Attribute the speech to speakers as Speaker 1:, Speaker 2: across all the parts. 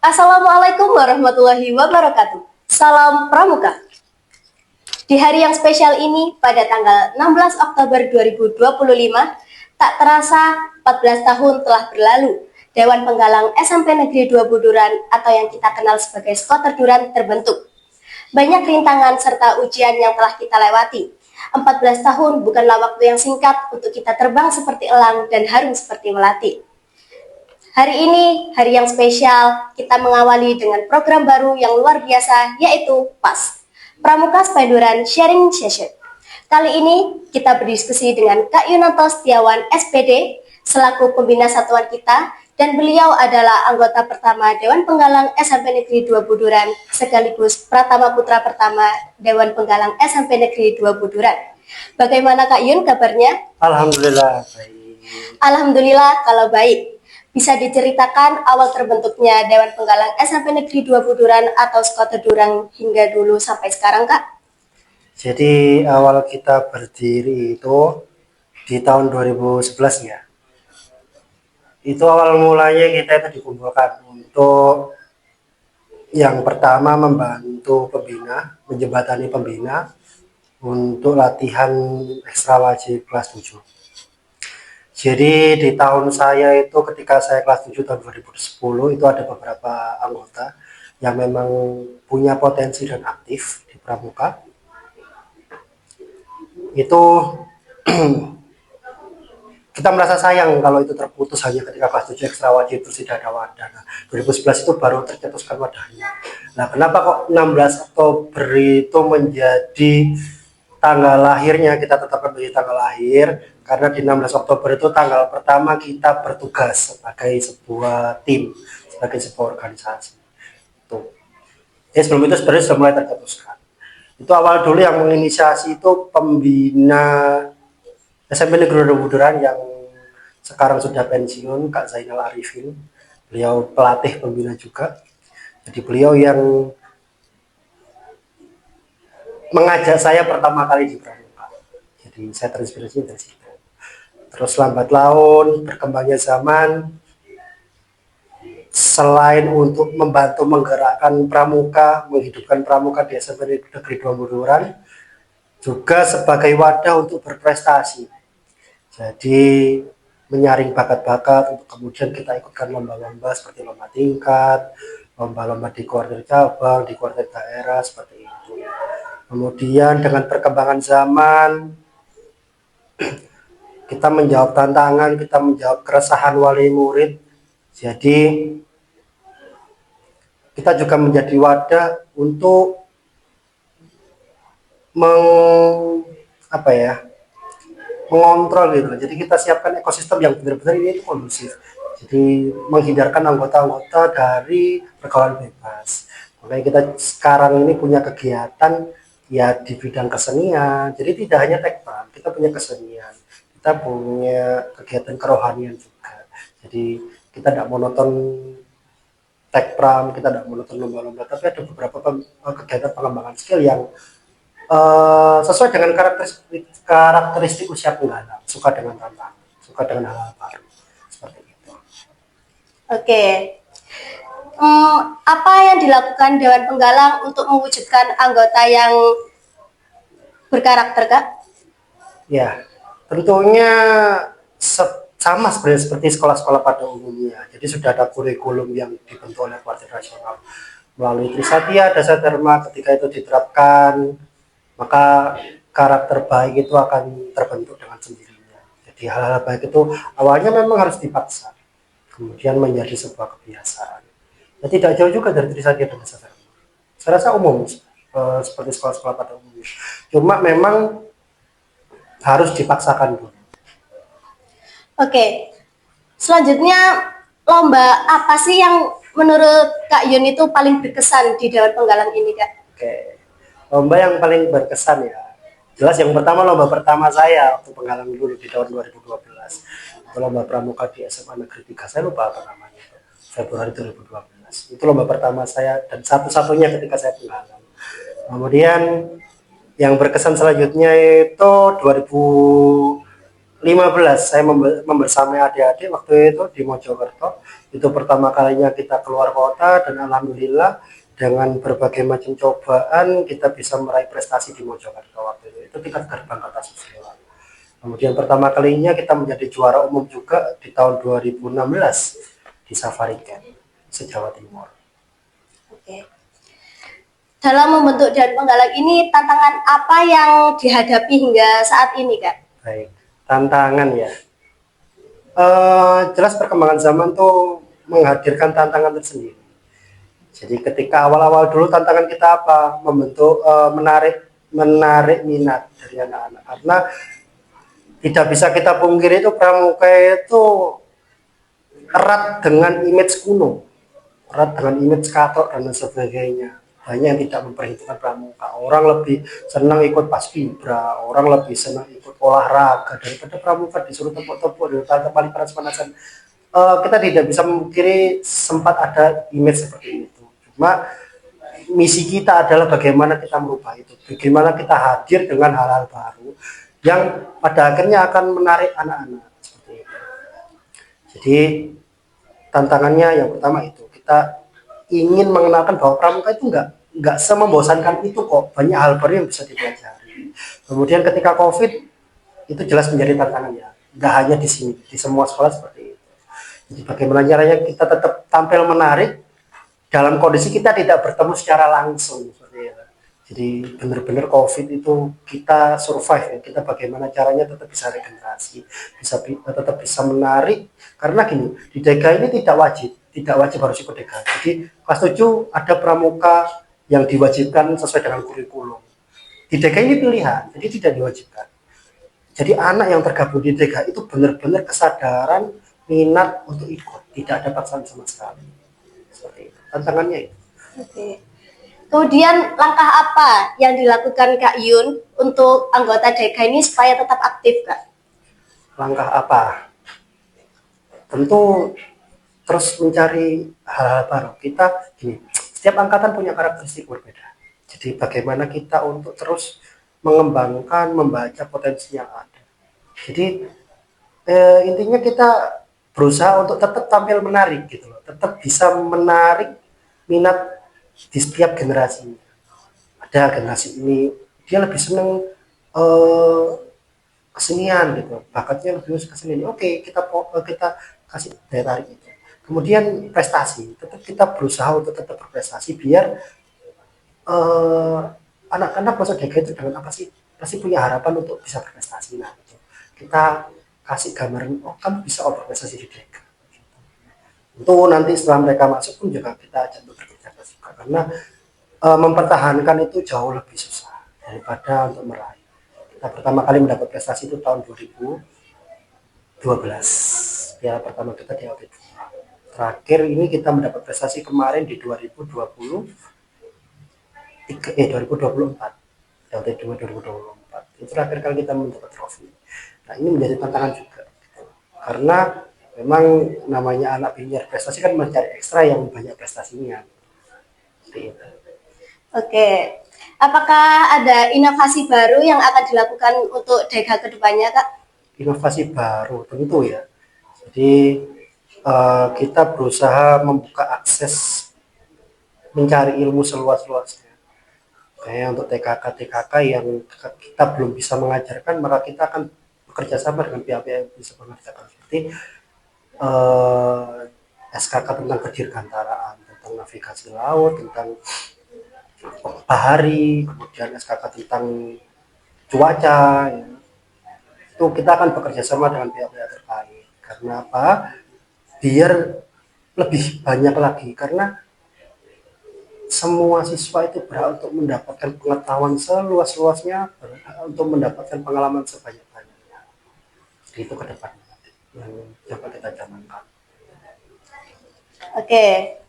Speaker 1: Assalamualaikum warahmatullahi wabarakatuh. Salam Pramuka. Di hari yang spesial ini, pada tanggal 16 Oktober 2025, tak terasa 14 tahun telah berlalu. Dewan Penggalang SMP Negeri 2 Buduran atau yang kita kenal sebagai Skoter Duran terbentuk. Banyak rintangan serta ujian yang telah kita lewati. 14 tahun bukanlah waktu yang singkat untuk kita terbang seperti elang dan harum seperti melati. Hari ini, hari yang spesial, kita mengawali dengan program baru yang luar biasa, yaitu PAS, Pramuka Spaduran Sharing Session. Kali ini, kita berdiskusi dengan Kak Yunanto Setiawan, SPD, selaku pembina satuan kita, dan beliau adalah anggota pertama Dewan Penggalang SMP Negeri 2 Buduran, sekaligus Pratama Putra pertama Dewan Penggalang SMP Negeri 2 Buduran. Bagaimana Kak Yun kabarnya?
Speaker 2: Alhamdulillah baik.
Speaker 1: Alhamdulillah kalau baik. Bisa diceritakan awal terbentuknya Dewan Penggalang SMP Negeri 2 Buduran atau Skoter Duran hingga dulu sampai sekarang, Kak?
Speaker 2: Jadi awal kita berdiri itu di tahun 2011 ya. Itu awal mulanya kita itu dikumpulkan untuk yang pertama membantu pembina, menjembatani pembina untuk latihan ekstra wajib kelas 7. Jadi di tahun saya itu ketika saya kelas 7 tahun 2010 itu ada beberapa anggota yang memang punya potensi dan aktif di Pramuka. Itu kita merasa sayang kalau itu terputus hanya ketika kelas 7 ekstra wajib terus tidak ada wadah. Nah, 2011 itu baru tercetuskan wadahnya. Nah, kenapa kok 16 Oktober itu menjadi tanggal lahirnya, kita tetapkan menjadi tanggal lahir karena di 16 Oktober itu tanggal pertama kita bertugas sebagai sebuah tim, sebagai sebuah organisasi. Tuh. Jadi sebelum itu sebenarnya sudah mulai tercetuskan. Itu awal dulu yang menginisiasi itu pembina SMP Negeri 2 Buduran yang sekarang sudah pensiun, Kak Zainal Arifin. Beliau pelatih pembina juga. Jadi beliau yang mengajak saya pertama kali di Pramuka. Jadi saya terinspirasi dari situ. Terus lambat laun, berkembangnya zaman, selain untuk membantu menggerakkan Pramuka, menghidupkan Pramuka di SMP Negeri 2 Buduran, juga sebagai wadah untuk berprestasi. Jadi menyaring bakat-bakat untuk kemudian kita ikutkan lomba-lomba seperti lomba tingkat, lomba-lomba di koordinat cabang, di koordinat daerah seperti itu. Kemudian dengan perkembangan zaman, kita menjawab tantangan, kita menjawab keresahan wali murid. Jadi kita juga menjadi wadah untuk mengontrol gitu. Jadi kita siapkan ekosistem yang benar-benar ini itu kondusif. Jadi menghindarkan anggota-anggota dari pergaulan bebas. Makanya kita sekarang ini punya kegiatan ya di bidang kesenian. Jadi tidak hanya tekpan, kita punya kesenian, kita punya kegiatan kerohanian juga. Jadi kita tidak monoton tekpram, kita tidak monoton lomba-lomba, tapi ada beberapa kegiatan pengembangan skill yang sesuai dengan karakteristik usia penggalang, suka dengan tantangan, suka dengan hal-hal baru, seperti itu.
Speaker 1: Oke. Apa yang dilakukan Dewan Penggalang untuk mewujudkan anggota yang berkarakter, Kak?
Speaker 2: Ya, tentunya sama sebenarnya seperti sekolah-sekolah pada umumnya. Jadi sudah ada kurikulum yang dibentuk oleh Partai Nasional melalui Trisatya, Dasar Dharma. Ketika itu diterapkan, maka karakter baik itu akan terbentuk dengan sendirinya. Jadi hal-hal baik itu awalnya memang harus dipaksa, kemudian menjadi sebuah kebiasaan. Dan tidak jauh juga dari Trisatya dan Dasar Dharma. Saya rasa umum seperti sekolah-sekolah pada umumnya. Cuma memang harus dipaksakan dulu.
Speaker 1: Oke. Selanjutnya, lomba apa sih yang menurut Kak Yun itu paling berkesan di Dewan Penggalang ini, Kak?
Speaker 2: Oke. Lomba yang paling berkesan ya. Jelas yang pertama lomba pertama saya waktu penggalang dulu di tahun 2012. Itu lomba pramuka di SMA Negeri 3. Saya lupa apa namanya. Februari 2012. Itu lomba pertama saya dan satu-satunya ketika saya penggalang. Kemudian yang berkesan selanjutnya itu 2016 15 saya membersamai adik-adik waktu itu di Mojokerto. Itu pertama kalinya kita keluar kota dan alhamdulillah dengan berbagai macam cobaan kita bisa meraih prestasi di Mojokerto waktu itu. Itu tingkat gerbang kota susila. Kemudian pertama kalinya kita menjadi juara umum juga di tahun 2016 di Safari Camp se-Jawa Timur.
Speaker 1: Oke. Dalam membentuk Dewan Penggalang ini, tantangan apa yang dihadapi hingga saat ini, Kak?
Speaker 2: Baik, tantangan ya. Jelas perkembangan zaman tuh menghadirkan tantangan tersendiri. Jadi ketika awal-awal dulu tantangan kita apa? Membentuk menarik minat dari anak-anak. Karena tidak bisa kita pungkiri itu pramuka itu erat dengan image kuno, erat dengan image katok dan sebagainya. Banyak yang tidak memperhitungkan pramuka. Orang lebih senang ikut paskibra, orang lebih senang ikut olahraga daripada pramuka disuruh tepuk-tepuk di paling panas-panasan. Kita tidak bisa memungkiri sempat ada image seperti itu. Cuma misi kita adalah bagaimana kita merubah itu, bagaimana kita hadir dengan hal-hal baru yang pada akhirnya akan menarik anak-anak seperti itu. Jadi tantangannya yang pertama itu kita ingin mengenalkan bahwa pramuka itu nggak semembosankan itu kok, banyak hal baru yang bisa dipelajari. Kemudian ketika COVID itu jelas menjadi tantangan ya, nggak hanya di sini, di semua sekolah seperti itu. Jadi bagaimana caranya kita tetap tampil menarik dalam kondisi kita tidak bertemu secara langsung seperti itu. Jadi benar-benar COVID itu kita survive ya, kita bagaimana caranya tetap bisa regenerasi, tetap bisa menarik. Karena gini, di DEGA ini tidak wajib harus ikut DEGA. Jadi kelas 7 ada pramuka yang diwajibkan sesuai dengan kurikulum. Di DEGA ini pilihan, jadi tidak diwajibkan. Jadi anak yang tergabung di DEGA itu benar-benar kesadaran minat untuk ikut, tidak ada paksaan sama sekali. Seperti itu. Tantangannya itu.
Speaker 1: Oke. Kemudian langkah apa yang dilakukan Kak Yun untuk anggota DEGA ini supaya tetap aktif, Kak?
Speaker 2: Langkah apa? Tentu terus mencari hal-hal baru. Kita gini, setiap angkatan punya karakteristik berbeda. Jadi bagaimana kita untuk terus mengembangkan, membaca potensi yang ada. Jadi intinya kita berusaha untuk tetap tampil menarik gitu loh, tetap bisa menarik minat di setiap generasi. Ada generasi ini dia lebih senang kesenian gitu, bakatnya lebih kesenian. Oke, kita kasih daya tarik itu. Kemudian prestasi, tetap kita berusaha untuk tetap berprestasi biar anak-anak masuk DEGA itu dengan apa sih? Pasti punya harapan untuk bisa berprestasi. Nah, gitu. Kita kasih gambaran, oh kamu bisa berprestasi di DEGA. Gitu. Itu nanti setelah mereka masuk pun juga kita ajak bekerja juga, karena mempertahankan itu jauh lebih susah daripada untuk meraih. Kita pertama kali mendapat prestasi itu tahun 2012. Piala pertama kita di LT2. Terakhir ini kita mendapat prestasi kemarin di 2024 LT2 2024 itu terakhir kali kita mendapat trofi. Nah ini menjadi tantangan juga gitu. Karena memang namanya anak biniar prestasi kan mencari ekstra yang banyak prestasinya seperti itu.
Speaker 1: Oke, apakah ada inovasi baru yang akan dilakukan untuk DEGA kedepannya, Kak?
Speaker 2: Inovasi baru tentu ya. Jadi kita berusaha membuka akses mencari ilmu seluas-luasnya. Kayak untuk TKK yang kita belum bisa mengajarkan, maka kita akan bekerja sama dengan pihak-pihak yang bisa mengajarkan. Seperti SKK tentang kedirgantaraan, tentang navigasi laut, tentang bahari, kemudian SKK tentang cuaca. Ya. Itu kita akan bekerja sama dengan pihak-pihak terkait. Karena apa? Biar lebih banyak lagi, karena semua siswa itu berhak untuk mendapatkan pengetahuan seluas-luasnya, berhak untuk mendapatkan pengalaman sebanyak-banyaknya. Itu ke depan yang dapat kita jalankan.
Speaker 1: Oke.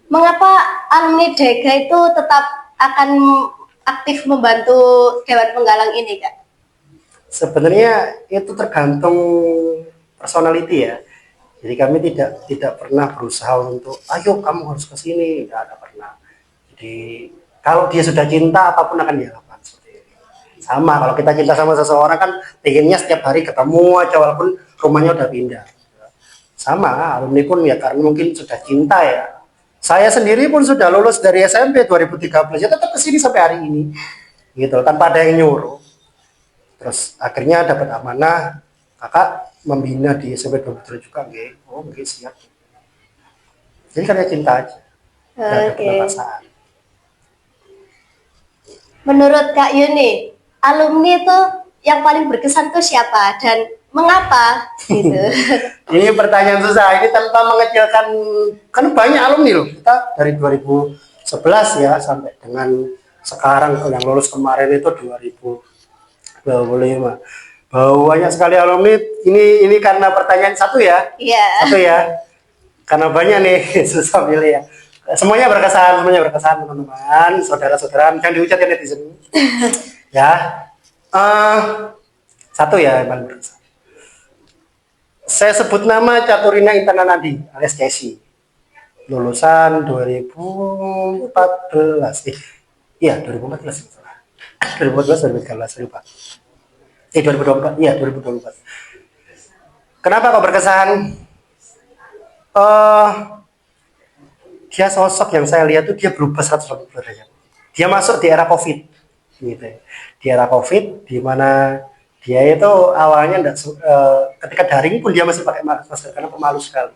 Speaker 1: Mengapa alumni DEGA itu tetap akan aktif membantu Dewan Penggalang ini, Kak?
Speaker 2: Sebenarnya itu tergantung personality ya. Jadi kami tidak pernah berusaha untuk ayo kamu harus ke sini, tidak ada pernah. Jadi kalau dia sudah cinta apapun akan dia lakukan seperti itu. Sama, kalau kita cinta sama seseorang kan pengennya setiap hari ketemu aja walaupun rumahnya udah pindah. Sama, alumni pun ya karena mungkin sudah cinta ya. Saya sendiri pun sudah lulus dari SMP 2013 ya tetap kesini sampai hari ini. Gitu, tanpa ada yang nyuruh. Terus akhirnya dapat amanah, kakak membina di SMP 23 juga, oh nggih siap. Jadi karena cinta aja, nggak ada
Speaker 1: Oke.
Speaker 2: perasaan.
Speaker 1: Menurut Kak Yuni, alumni itu yang paling berkesan tuh siapa dan mengapa gitu?
Speaker 2: Ini pertanyaan susah, ini tanpa mengecilkan, kan banyak alumni loh, kita dari 2011 ya sampai dengan sekarang yang lulus kemarin itu 2025. Banyak sekali alumni, ini karena pertanyaan satu ya,
Speaker 1: Iya.
Speaker 2: satu ya, karena banyak nih, susah pilih ya. Semuanya berkesan teman-teman, saudara-saudara, jangan dihujat ya netizen. Ya, satu ya yang paling berkesan. Saya sebut nama Caturina Intananadi alias Cesi. Lulusan 2014. Iya 2014. 2014 2013 lupa. 2024. Iya 2024. Kenapa kok berkesan? Dia sosok yang saya lihat tuh dia berubah 180 derajat. Dia masuk di era Covid gitu ya. Di era Covid di mana dia itu awalnya ketika daring pun dia masih pakai masker karena pemalu sekali.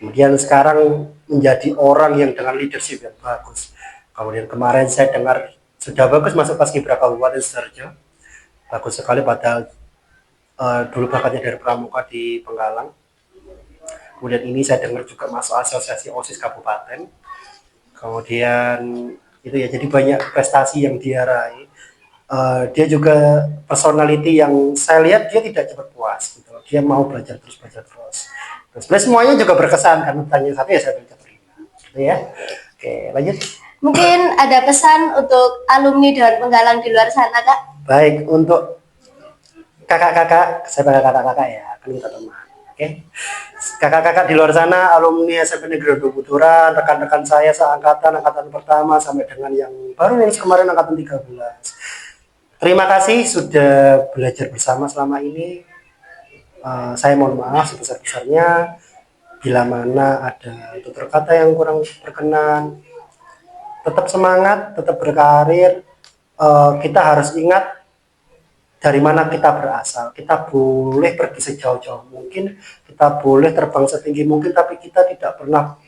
Speaker 2: Kemudian sekarang menjadi orang yang dengan leadership yang bagus. Kemudian kemarin saya dengar sudah bagus masuk Paskibraka Kabupaten Sidoarjo. Bagus sekali padahal dulu bakatnya dari Pramuka di Penggalang. Kemudian ini saya dengar juga masuk asosiasi OSIS kabupaten. Kemudian itu ya jadi banyak prestasi yang dia raih. Dia juga personality yang saya lihat dia tidak cepat puas gitu. Dia mau belajar terus. Terus semuanya juga berkesan karena pertanyaan satu ya saya terima. Gitu ya. Oke, lanjut.
Speaker 1: Mungkin ada pesan untuk alumni Dewan Penggalang di luar sana, Kak?
Speaker 2: Baik, untuk kakak-kakak, saya panggil kakak-kakak ya, kan kita teman. Oke. Kakak-kakak di luar sana, alumni SMP Negeri Buturan, rekan-rekan saya seangkatan, angkatan pertama sampai dengan yang baru lulus kemarin angkatan 13. Terima kasih sudah belajar bersama selama ini. Saya mohon maaf sebesar-besarnya bila mana ada tutur kata yang kurang berkenan. Tetap semangat, tetap berkarir. Kita harus ingat dari mana kita berasal. Kita boleh pergi sejauh-jauh mungkin, kita boleh terbang setinggi mungkin, tapi kita tidak pernah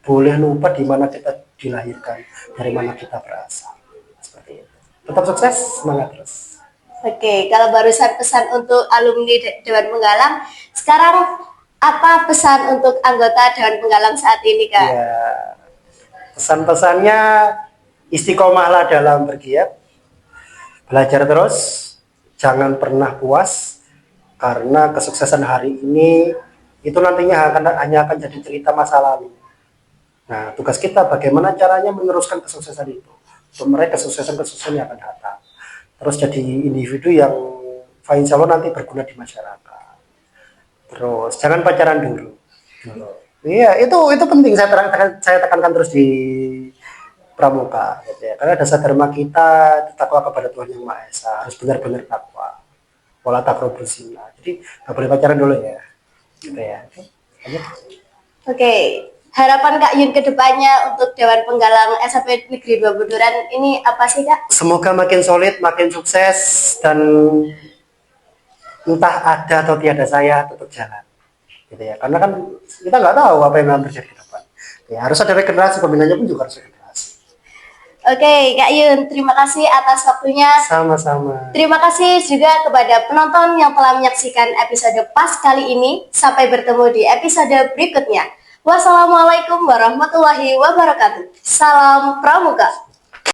Speaker 2: boleh lupa di mana kita dilahirkan, dari mana kita berasal. Seperti itu. Tetap sukses, semangat terus.
Speaker 1: Oke, kalau barusan pesan untuk alumni Dewan Penggalang, sekarang apa pesan untuk anggota Dewan Penggalang saat ini, Kak?
Speaker 2: Ya, pesan-pesannya istiqomahlah dalam bergiat, belajar terus, jangan pernah puas karena kesuksesan hari ini itu nantinya hanya akan jadi cerita masa lalu. Nah, tugas kita bagaimana caranya meneruskan kesuksesan itu untuk meraih kesuksesan yang akan datang. Terus jadi individu yang insya Allah nanti berguna di masyarakat. Terus jangan pacaran dulu. Iya, itu penting saya tekankan terus di Pramuka gitu ya. Karena dasar dharma kita takwa kepada Tuhan Yang Maha Esa, harus benar-benar takwa. Wala taqrabuz zina. Jadi nggak boleh pacaran dulu ya. Gitu ya.
Speaker 1: Oke, harapan Kak Yun ke depannya untuk Dewan Penggalang SMP Negeri 2 Buturan ini apa sih, Kak?
Speaker 2: Semoga makin solid, makin sukses dan entah ada atau tiada saya tetap jalan. Gitu ya. Karena kan kita nggak tahu apa yang akan terjadi ke depan. Ya, harus ada regenerasi, pembinanya pun juga harus regenerasi.
Speaker 1: Oke, Kak Yun, terima kasih atas waktunya.
Speaker 2: Sama-sama.
Speaker 1: Terima kasih juga kepada penonton yang telah menyaksikan episode PAS kali ini. Sampai bertemu di episode berikutnya. Wassalamualaikum warahmatullahi wabarakatuh. Salam Pramuka.